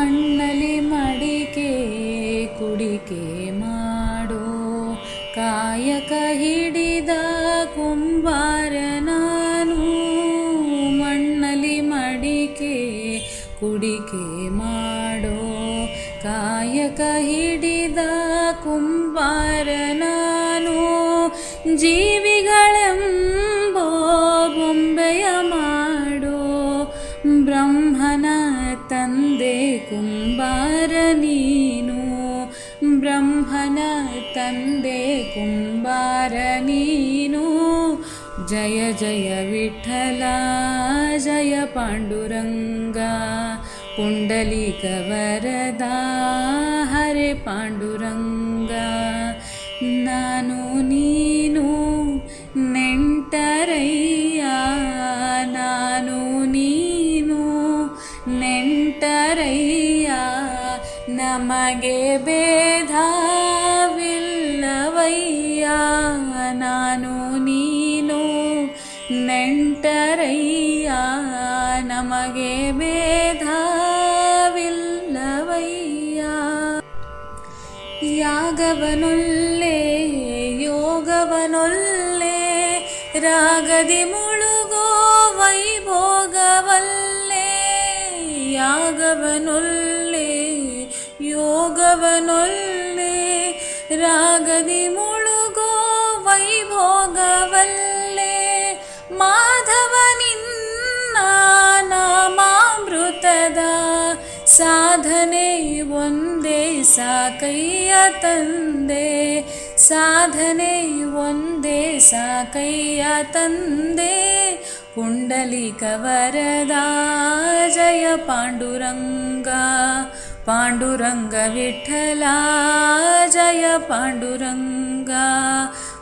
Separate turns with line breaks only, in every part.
ಮಣ್ಣಲ್ಲಿ ಮಡಿಕೆ ಕುಡಿಕೆ ಮಾಡೋ ಕಾಯಕ ಹಿಡಿದ ಕುಂಬಾರ ನಾನು. ಮಣ್ಣಲ್ಲಿ ಮಡಿಕೆ ಕುಡಿಕೆ ಮಾಡೋ ಕಾಯಕ ಹಿಡಿದ ಕುಂಬಾರ ನಾನು. ಜೀವಿಗಳೆಂಬೋ ಬೊಂಬೆಯ ಮಾಡೋ ಬ್ರಹ್ಮನ ತಂದೆ ಕುಂಬಾರ ನೀನು. ಬ್ರಹ್ಮನ ತಂದೆ ಕುಂಬಾರ ನೀನು. ಜಯ ಜಯ ವಿಠಲ ಜಯ ಪಾಂಡುರಂಗ ಪುಂಡಲೀಕ ವರದ ಹರೆ ಪಾಂಡುರಂಗ. ನಾನು ನೀನು ನೆಂಟರಯ್ಯ, ನಾನು ನೀನು ನೆಂಟರಯ್ಯ. ನಮಗೆ ಭೇದವಿಲ್ಲವಯ್ಯ, ನಾನು ನೀನು ನೆಂಟರಯ್ಯ. ನಮಗೆ ಭೇದವಿಲ್ಲವಯ್ಯ. ಯಾಗವನೊಲ್ಲೆ ಯೋಗವನೊಲ್ಲೆ ರಾಗದಿ ಮುಳುಗೋ ವೈಭೋಗವಲ್ಲೆ. ಯಾಗವನೊಲ್ಲೆ ಯೋಗವನೊಲ್ಲೆ ರಾಗದಿ ಮುಳುಗೋ ವೈಭೋಗವಲ್ಲೆ. ಮಾಧವನಿನ್ನ ನಾಮಾಮೃತದ ಸಾಧನೆ ಒಂದೇ ಸಾಕಯ್ಯ ತಂದೆ. ಸಾಧನೆ ಒಂದೇ ಸಾಕಯ್ಯ ತಂದೆ. ಪುಂಡಲೀಕ ವರದ ಜಯ ಪಾಂಡುರಂಗ. ಪಾಂಡುರಂಗ ವಿಠಲ ಜಯ ಪಾಂಡುರಂಗ.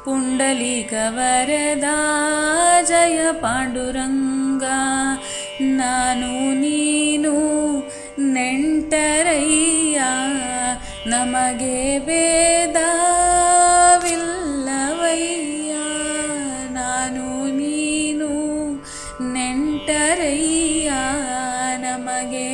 ಪುಂಡಲೀಕ ವರದ ಜಯ ಪಾಂಡುರಂಗ. ನಾನು ನೀನು ನೆಂಟರಯ್ಯ, ನಮಗೆ ಭೇದವಿಲ್ಲವಯ್ಯ. ನಾನು ನೀನು ನೆಂಟರಯ್ಯ, ನಮಗೆ